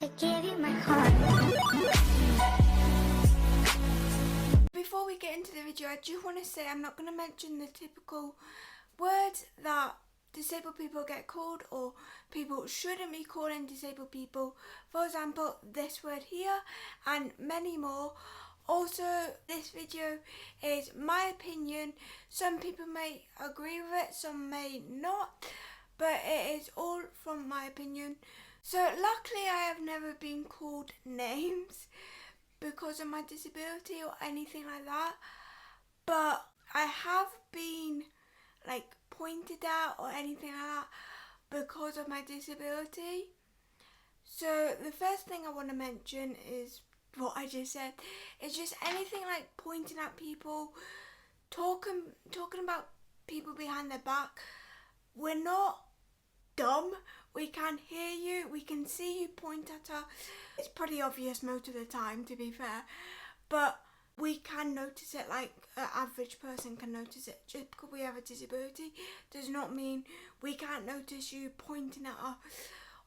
I gave you my heart. Before we get into the video, I do want to say I'm not going to mention the typical words that disabled people get called or people shouldn't be calling disabled people. For example, this word here and many more. Also, this video is my opinion. Some people may agree with it, some may not, but it is all from my opinion. So luckily I have never been called names because of my disability or anything like that, but I have been pointed out or anything like that because of my disability. So the first thing I want to mention is what I just said. It's just anything like pointing at people, talking about people behind their back. We're not dumb. We can hear you, we can see you point at us. It's pretty obvious most of the time, to be fair, but we can notice it like an average person can notice it. Just because we have a disability does not mean we can't notice you pointing at us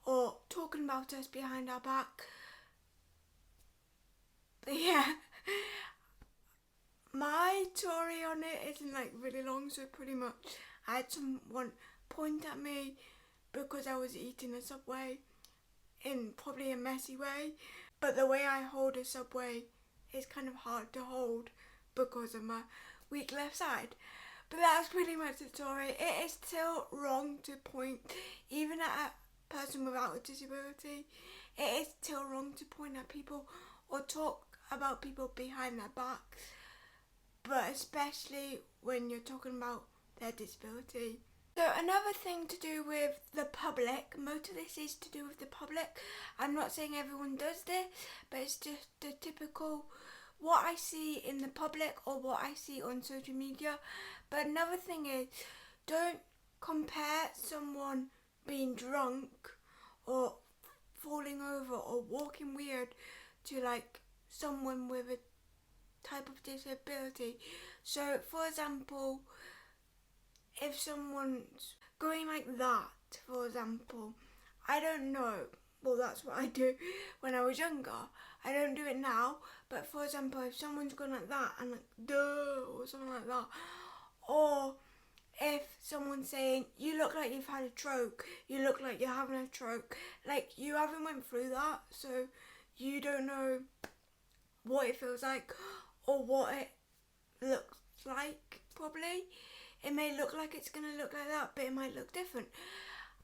or talking about us behind our back. But yeah, my story on it isn't really long, so pretty much I had someone point at me because I was eating a Subway in probably a messy way, but the way I hold a Subway is kind of hard to hold because of my weak left side. But that's pretty much the story. It is still wrong to point, even at a person without a disability, it is still wrong to point at people or talk about people behind their back, but especially when you're talking about their disability. So another thing to do with the public, most of this is to do with the public. I'm not saying everyone does this, but it's just the typical what I see in the public or what I see on social media. But another thing is, don't compare someone being drunk or falling over or walking weird to someone with a type of disability. So for example, if someone's going like that, for example, I don't know, well that's what I do when I was younger. I don't do it now, but for example, if someone's going like that and duh, or something like that, or if someone's saying, you look like you've had a stroke, you look like you're having a stroke, you haven't went through that, so you don't know what it feels like or what it looks like. Probably it may look like it's going to look like that, but it might look different.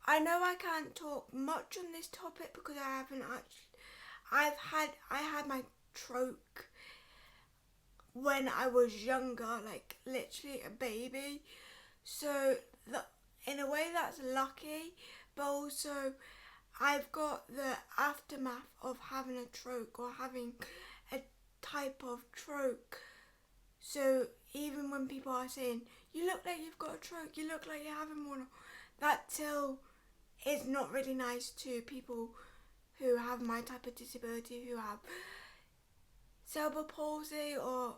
I know I can't talk much on this topic because I haven't actually, I had my stroke when I was younger, literally a baby, so in a way that's lucky, but also I've got the aftermath of having a stroke or having a type of stroke. So even when people are saying, you look like you've got a stroke, you look like you're having one, that still is not really nice to people who have my type of disability, who have cerebral palsy or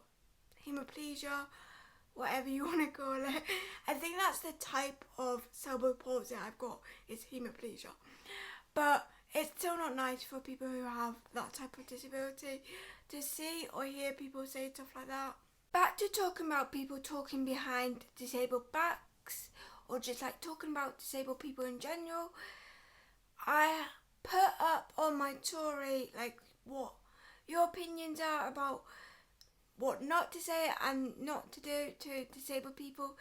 hemiplegia, whatever you want to call it. I think that's the type of cerebral palsy I've got, is hemiplegia. But it's still not nice for people who have that type of disability to see or hear people say stuff like that. Back to talking about people talking behind disabled backs or just talking about disabled people in general. I put up on my story what your opinions are about what not to say and not to do to disabled people,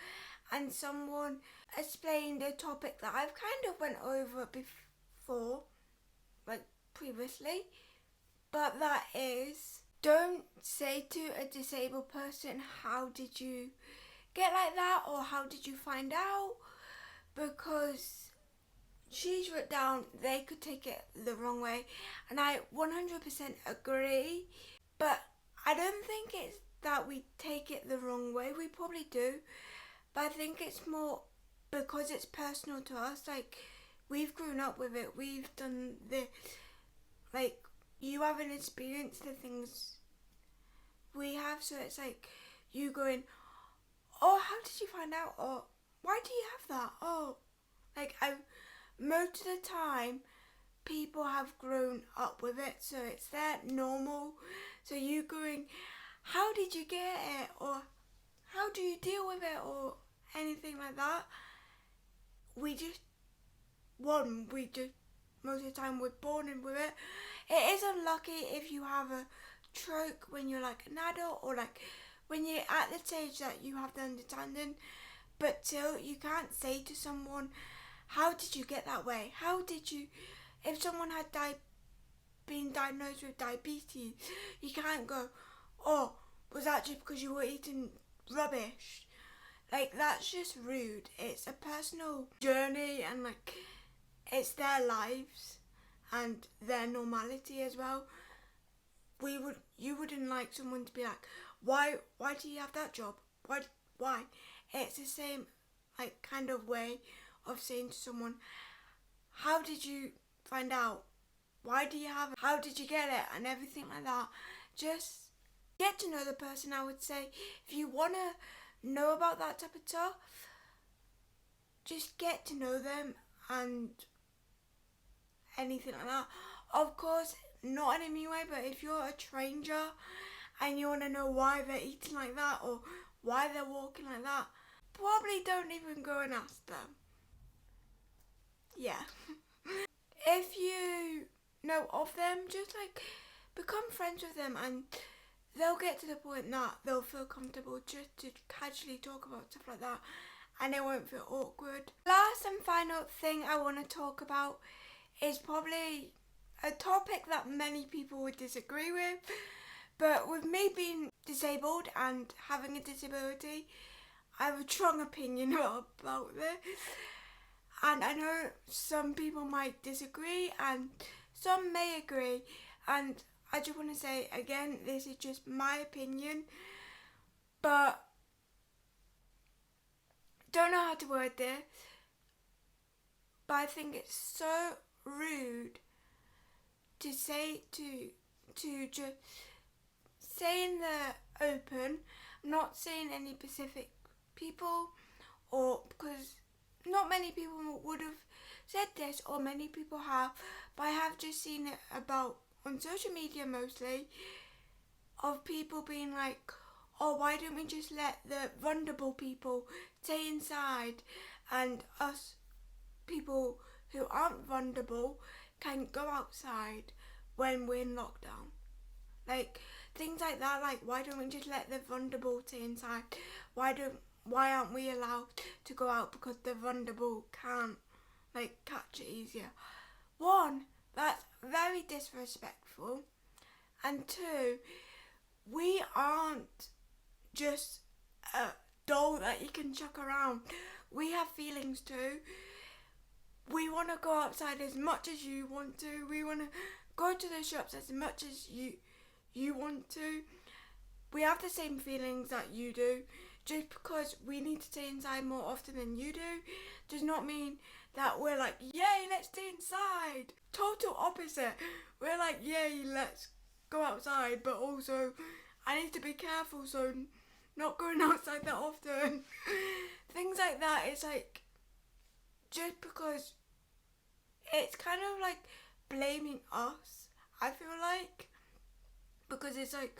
and someone explained a topic that I've kind of went over before, previously, but that is, don't say to a disabled person, how did you get like that or how did you find out, because she's wrote down they could take it the wrong way, and I 100% agree, but I don't think it's that we take it the wrong way. We probably do, but I think it's more because it's personal to us. We've grown up with it, we've done this, you haven't experienced the things we have, so it's you going, oh, how did you find out, or why do you have that, oh, most of the time people have grown up with it, so it's their normal. So you going, how did you get it, or how do you deal with it, or anything like that. We just most of the time we're born in with it. It is unlucky if you have a stroke when you're like an adult, or like when you're at the stage that you have the understanding, but still you can't say to someone, how did you get that way? How did you, if someone had been diagnosed with diabetes, you can't go, oh, was that just because you were eating rubbish? Like, that's just rude. It's a personal journey, and like, it's their lives and their normality as well. You wouldn't like someone to be like, why do you have that job? Why? It's the same like kind of way of saying to someone, how did you find out? Why do you have it? How did you get it? And everything like that. Just get to know the person, I would say. If you want to know about that type of stuff, just get to know them and anything like that. Of course, not in any way, but if you're a stranger and you want to know why they're eating like that or why they're walking like that, probably don't even go and ask them. Yeah. If you know of them, just like become friends with them, and they'll get to the point that they'll feel comfortable just to casually talk about stuff like that, and it won't feel awkward. Last and final thing I want to talk about is probably a topic that many people would disagree with, but with me being disabled and having a disability, I have a strong opinion about this. And I know some people might disagree and some may agree, and I just want to say again, this is just my opinion, but don't know how to word this, but I think it's so rude to say to just say in the open. I'm not saying any specific people, or because not many people would have said this, or many people have, but I have just seen it about on social media mostly, of people being like, oh, why don't we just let the vulnerable people stay inside, and us people who aren't vulnerable can go outside when we're in lockdown. Like, things like that, like, why don't we just let the vulnerable stay inside? Why aren't we allowed to go out because the vulnerable can't, like, catch it easier? One, that's very disrespectful. And two, we aren't just a doll that you can chuck around. We have feelings too. We want to go outside as much as you want to. We want to go to the shops as much as you want to. We have the same feelings that you do. Just because we need to stay inside more often than you do does not mean that we're like, yay, let's stay inside. Total opposite. We're like, yay, let's go outside, but also I need to be careful, so not going outside that often. Things like that. It's like, just because it's kind of like blaming us, I feel like, because it's like,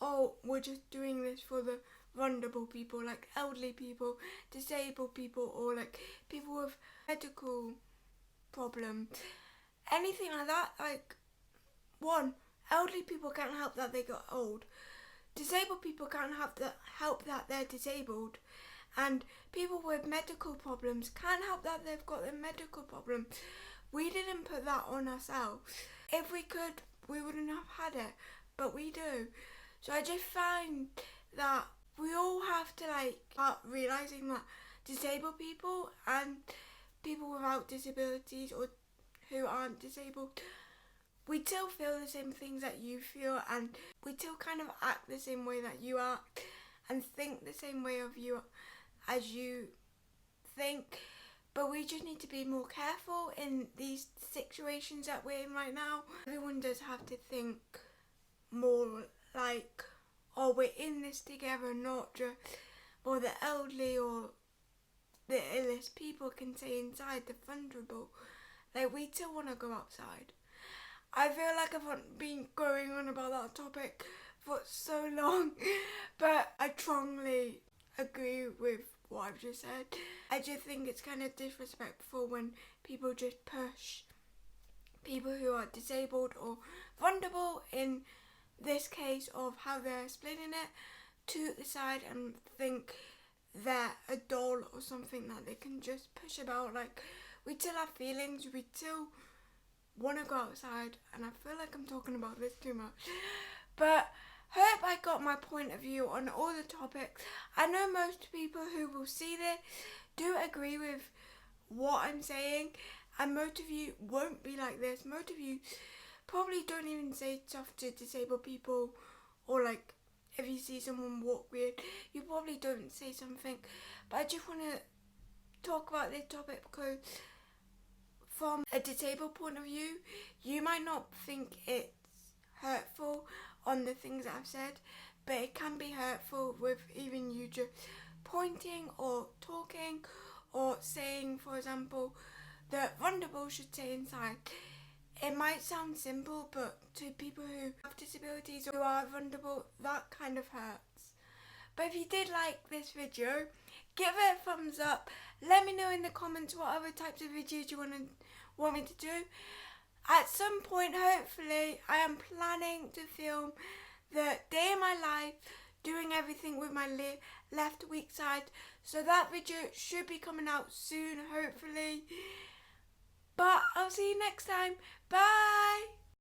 oh, we're just doing this for the vulnerable people, like elderly people, disabled people, or like people with medical problems, anything like that. Like, one, elderly people can't help that they got old. Disabled people can't help that they're disabled. And people with medical problems can't help that they've got a medical problem. We didn't put that on ourselves. If we could, we wouldn't have had it, but we do. So I just find that we all have to like start realising that disabled people and people without disabilities or who aren't disabled, we still feel the same things that you feel, and we still kind of act the same way that you act and think the same way of you as you think. But we just need to be more careful in these situations that we're in right now. Everyone does have to think more like, oh, we're in this together, not just, or the elderly or the illest people can stay inside, the vulnerable, Like, we still want to go outside. I feel like I've been going on about that topic for so long, but I strongly agree with what I've just said. I just think it's kind of disrespectful when people just push people who are disabled or vulnerable, in this case of how they're splitting it, to the side and think they're a doll or something that they can just push about. Like, we still have feelings, we still want to go outside, and I feel like I'm talking about this too much, but hope I got my point of view on all the topics. I know most people who will see this do agree with what I'm saying, and most of you won't be like this. Most of you probably don't even say stuff to disabled people, or like if you see someone walk weird, you probably don't say something. But I just want to talk about this topic because from a disabled point of view, you might not think it's hurtful on the things that I've said, but it can be hurtful with even you just pointing or talking or saying, for example, that vulnerable should stay inside. It might sound simple, but to people who have disabilities or who are vulnerable, that kind of hurts. But if you did like this video, give it a thumbs up. Let me know in the comments what other types of videos you want me to do. At some point, hopefully, I am planning to film the day in my life doing everything with my left weak side. So that video should be coming out soon, hopefully. But I'll see you next time. Bye!